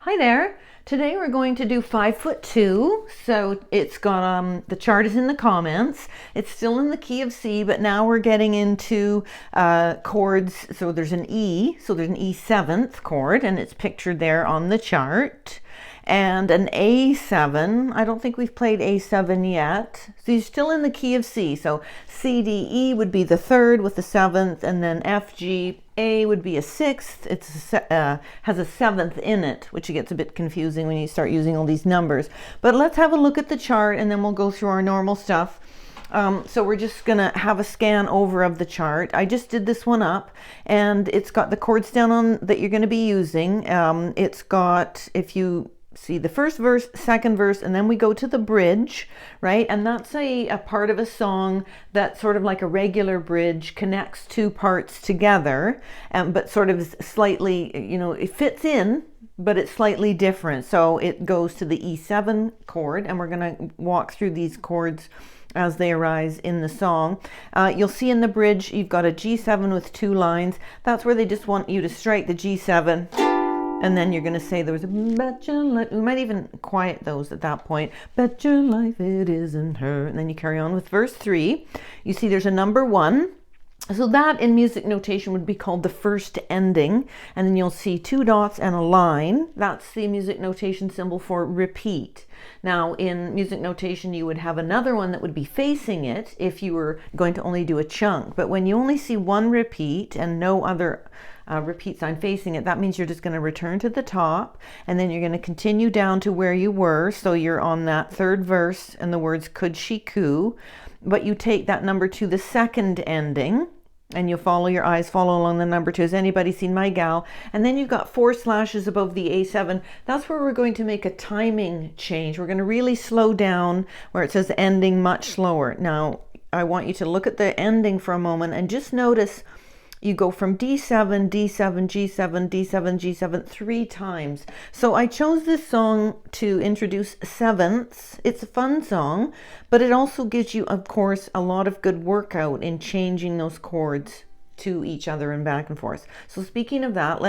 Hi there. Today we're going to do 5'2". So it's got the chart is in the comments. It's still in the key of C, but now we're getting into chords. So there's an E. So there's an E 7th chord, and it's pictured there on the chart. And an A7. I don't think we've played A7 yet. So you're still in the key of C. So C, D, E would be the third with the 7th, and then F, G, A would be a 6th. It's has a 7th in it, which gets a bit confusing when you start using all these numbers. But let's have a look at the chart, and then we'll go through our normal stuff. So we're just gonna have a scan over of the chart. I just did this one up, and it's got the chords down on that you're going to be using. It's got, if you see, the first verse, second verse, and then we go to the bridge, right? And that's a part of a song that sort of like a regular bridge connects two parts together, but sort of slightly, it fits in, but it's slightly different. So it goes to the E7 chord, and we're going to walk through these chords as they arise in the song. You'll see in the bridge, you've got a G7 with two lines. That's where they just want you to strike the G7. And then you're going to say there was a bet your life. We might even quiet those at that point. Bet your life it isn't her. And then you carry on with verse 3. You see there's a number 1. So that in music notation would be called the first ending. And then you'll see two dots and a line. That's the music notation symbol for repeat. Now in music notation you would have another one that would be facing it if you were going to only do a chunk. But when you only see one repeat and no other repeat sign facing it, that means you're just going to return to the top, and then you're going to continue down to where you were. So you're on that third verse and the words could she coo, but you take that number to the second ending, and you follow your eyes follow along the number 2. Has anybody seen my gal? And then you've got 4 slashes above the A7. That's where we're going to make a timing change. We're going to really slow down where it says ending much slower. Now I want you to look at the ending for a moment and just notice you go from D7, D7, G7, D7, G7 3 times. So I chose this song to introduce sevenths. It's a fun song, but it also gives you, of course, a lot of good workout in changing those chords to each other and back and forth. So speaking of that,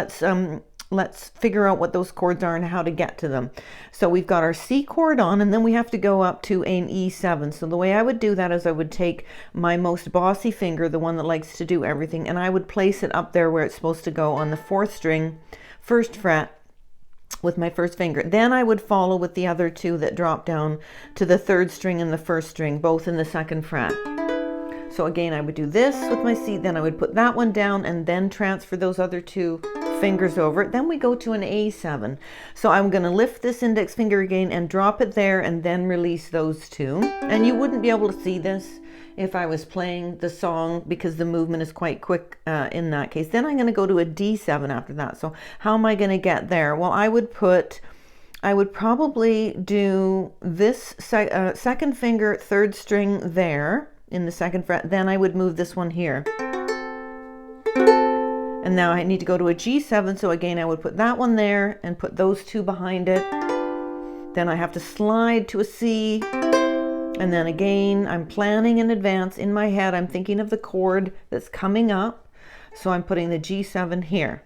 let's figure out what those chords are and how to get to them. So we've got our C chord on, and then we have to go up to an E7. So the way I would do that is I would take my most bossy finger, the one that likes to do everything, and I would place it up there where it's supposed to go on the 4th string, 1st fret with my first finger. Then I would follow with the other two that drop down to the 3rd string and the 1st string, both in the 2nd fret. So again, I would do this with my C, then I would put that one down and then transfer those other two fingers over it. Then we go to an A7. So I'm going to lift this index finger again and drop it there and then release those two. And you wouldn't be able to see this if I was playing the song because the movement is quite quick in that case. Then I'm going to go to a D7 after that. So how am I going to get there? Well, I would probably do this second finger, 3rd string there in the 2nd fret. Then I would move this one here. And now I need to go to a G7, so again I would put that one there and put those two behind it. Then I have to slide to a C, and then again I'm planning in advance in my head. I'm thinking of the chord that's coming up, so I'm putting the G7 here.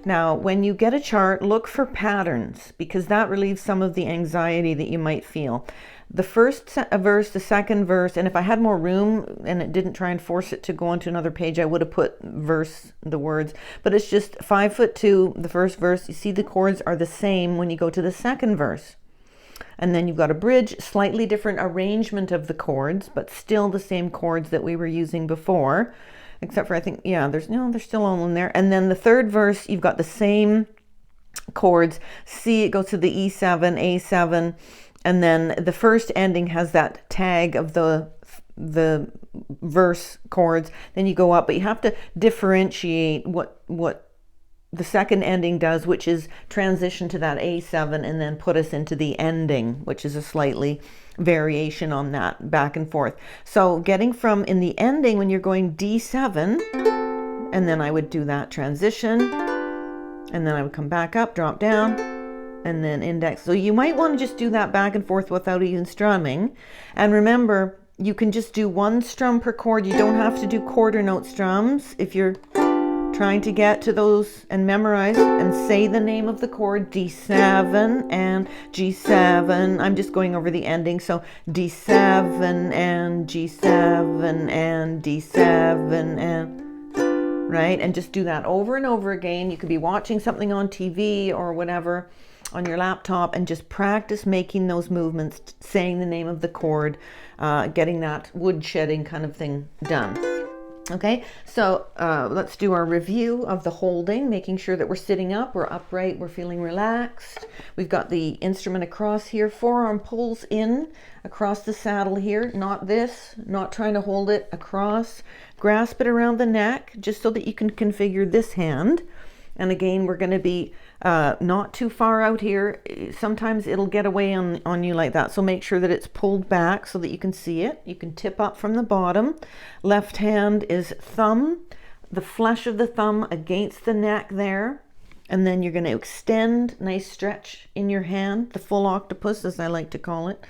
Now when you get a chart, look for patterns, because that relieves some of the anxiety that you might feel. The first verse, the second verse, and if I had more room and it didn't try and force it to go onto another page, I would have put the words. But it's just 5'2", the first verse. You see the chords are the same when you go to the second verse. And then you've got a bridge, slightly different arrangement of the chords, but still the same chords that we were using before. Except for, I think, yeah, they're still all in there. And then the third verse, you've got the same chords. C, it goes to the E7, A7. And then the first ending has that tag of the verse chords. Then you go up, but you have to differentiate what the second ending does, which is transition to that A7 and then put us into the ending, which is a slightly variation on that back and forth. So getting from in the ending when you're going D7, and then I would do that transition, and then I would come back up, drop down, and then index. So you might want to just do that back and forth without even strumming. And remember, you can just do one strum per chord. You don't have to do quarter note strums if you're trying to get to those and memorize and say the name of the chord, D7 and G7. I'm just going over the ending, so D7 and G7 and D7 and, right? And just do that over and over again. You could be watching something on TV or whatever on your laptop and just practice making those movements, saying the name of the chord, getting that wood shedding kind of thing done. Okay, so let's do our review of the holding, making sure that we're sitting up, we're upright, we're feeling relaxed. We've got the instrument across here, forearm pulls in across the saddle here, not this, not trying to hold it across. Grasp it around the neck just so that you can configure this hand. And again, we're going to be not too far out here. Sometimes it'll get away on you like that. So make sure that it's pulled back so that you can see it. You can tip up from the bottom. Left hand is thumb, the flesh of the thumb against the neck there. And then you're going to extend, nice stretch in your hand, the full octopus as I like to call it.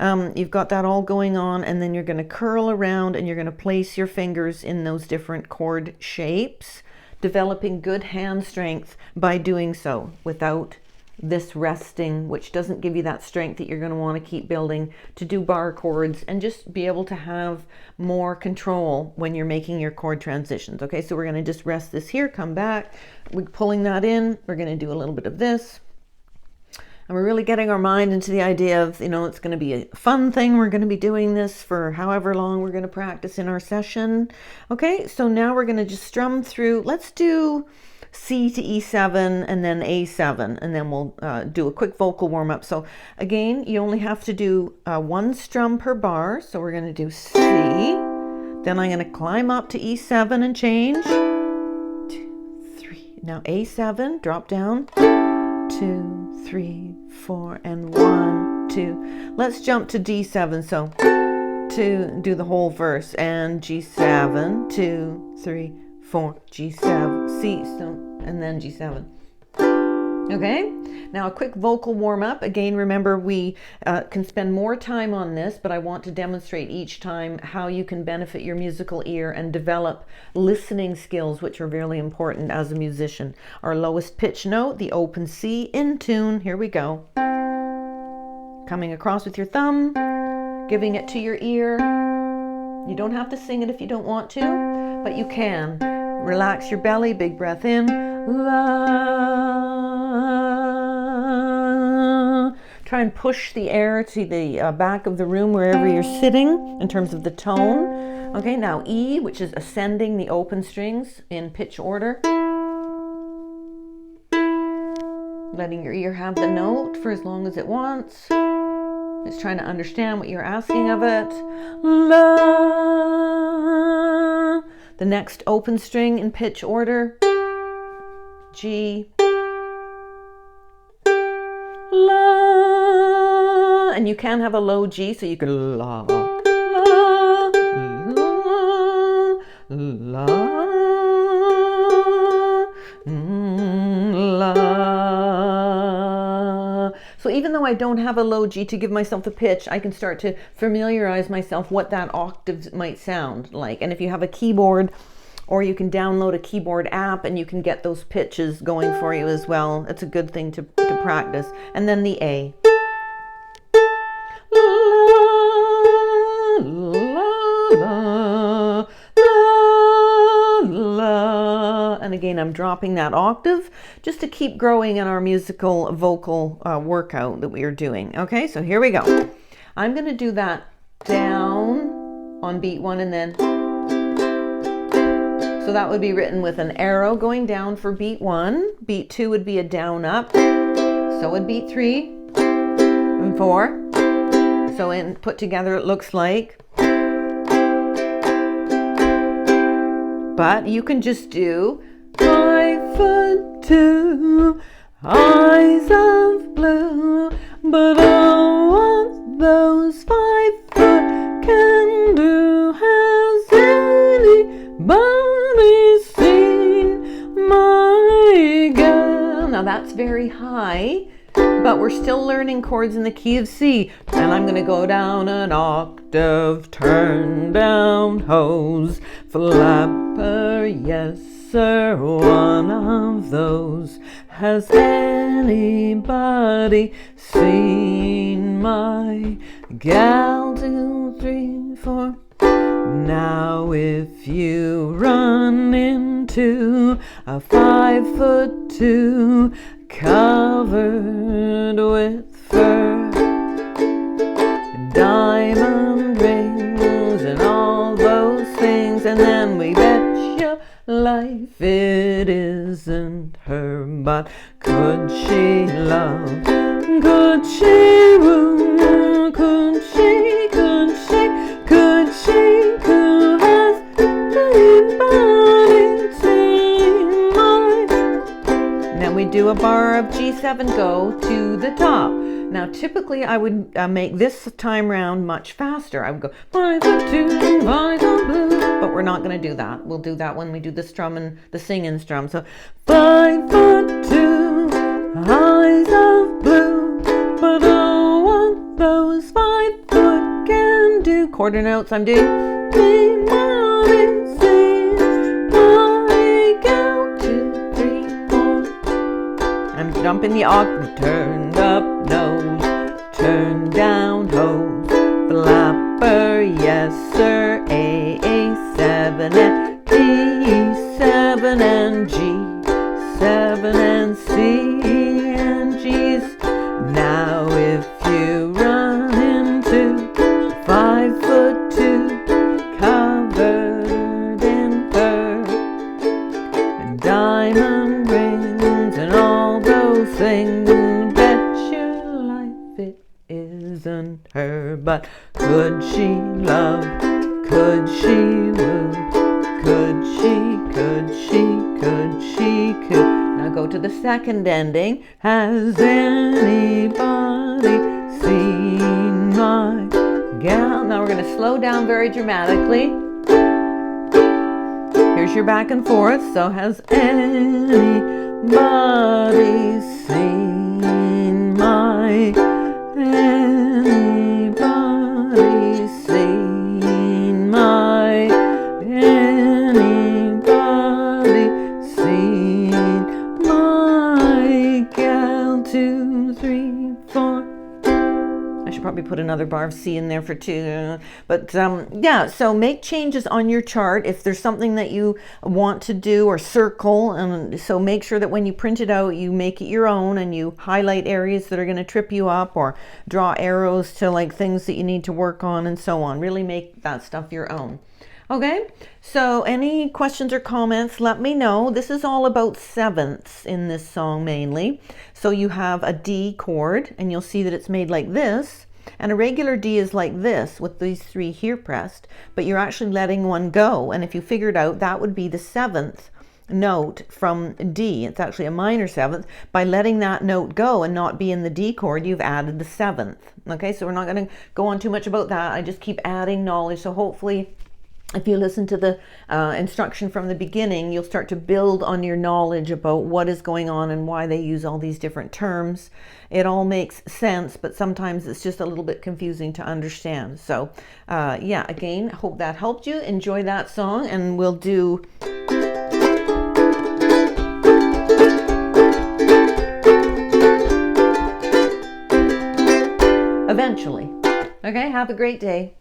You've got that all going on, and then you're going to curl around and you're going to place your fingers in those different chord shapes, developing good hand strength by doing so without this resting, which doesn't give you that strength that you're going to want to keep building to do bar chords and just be able to have more control when you're making your chord transitions. Okay, so we're going to just rest this here, come back, we're pulling that in, we're going to do a little bit of this. And we're really getting our mind into the idea of, you know, it's going to be a fun thing. We're going to be doing this for however long we're going to practice in our session. Okay, so now we're going to just strum through. Let's do C to E7 and then A7, and then we'll do a quick vocal warm-up. So again, you only have to do one strum per bar. So we're going to do C. Then I'm going to climb up to E7 and change. 2, 3. Now A7, drop down. 2, 3, 4, and 1, 2. Let's jump to D7. So to do the whole verse, and G7, 2, 3, 4, G7, C, so, and then G7. Okay, now a quick vocal warm-up. Again, remember we can spend more time on this, but I want to demonstrate each time how you can benefit your musical ear and develop listening skills, which are really important as a musician. Our lowest pitch note, the open C, in tune. Here we go. Coming across with your thumb, giving it to your ear. You don't have to sing it if you don't want to, but you can. Relax your belly, big breath in. La. Try and push the air to the back of the room wherever you're sitting in terms of the tone. Okay, now E, which is ascending the open strings in pitch order. Letting your ear have the note for as long as it wants. It's trying to understand what you're asking of it. La. The next open string in pitch order. G. La. And you can have a low G, so you can la, la, la, la, la. So even though I don't have a low G to give myself the pitch, I can start to familiarize myself what that octave might sound like. And if you have a keyboard, or you can download a keyboard app and you can get those pitches going for you as well. It's a good thing to practice. And then the A. La, la, la, la. And again, I'm dropping that octave just to keep growing in our musical vocal workout that we are doing. Okay, so here we go. I'm going to do that down on beat 1 and then. So that would be written with an arrow going down for beat 1. Beat 2 would be a down up. So would beat 3 and 4. So in put together it looks like. But you can just do 5 foot 2, eyes of blue. But oh, what those 5 foot can do, has anybody seen my girl? Now that's very high, but we're still learning chords in the key of C. And I'm going to go down an octave, turn down hose, flapper, yes, sir, one of those. Has anybody seen my gal? 2, 3, 4. Now if you run into a 5'2" covered with fur, diamond rings and all those things, and then we bet your life it isn't her. But could she love? Could she woo? Could she? Could she? Could she? Could has anybody seen my? Then we do a bar of G7, go to the top. Now typically I would make this time round much faster. I would go 5'2", 5 blue, but we're not going to do that. We'll do that when we do the strum and the singing strum. So 5'2", eyes of blue, but oh, what those 5 foot can do. Quarter notes I'm doing. I'm jumping the octave, turned up nose, turned down hose, flapper, yes sir, A7 and D7 and G7 and C and G's. Now if you run into 5'2", covered in fur, and diamond rings and all those things, bet your life it isn't her. But could she love? Could she woo? Could she? Could she? Could she? Could. Now go to the second ending. Has anybody seen my gal? Now we're going to slow down very dramatically. Here's your back and forth. So has anybody seen my? Anybody seen my? Anybody seen my gal? 2, 3, 4. I should probably put another bar of C in there for 2. But yeah, so make changes on your chart if there's something that you want to do or circle. And so make sure that when you print it out, you make it your own and you highlight areas that are going to trip you up, or draw arrows to like things that you need to work on and so on. Really make that stuff your own. Okay, so any questions or comments, let me know. This is all about sevenths in this song mainly. So you have a D chord, and you'll see that it's made like this, and a regular D is like this with these 3 here pressed, but you're actually letting one go. And if you figured out, that would be the 7th note from D. It's actually a minor 7th. By letting that note go and not be in the D chord, you've added the 7th. Okay, so we're not going to go on too much about that. I just keep adding knowledge, so hopefully if you listen to the instruction from the beginning, you'll start to build on your knowledge about what is going on and why they use all these different terms. It all makes sense, but sometimes it's just a little bit confusing to understand. So yeah, again, hope that helped you. Enjoy that song, and we'll do eventually. Okay, have a great day.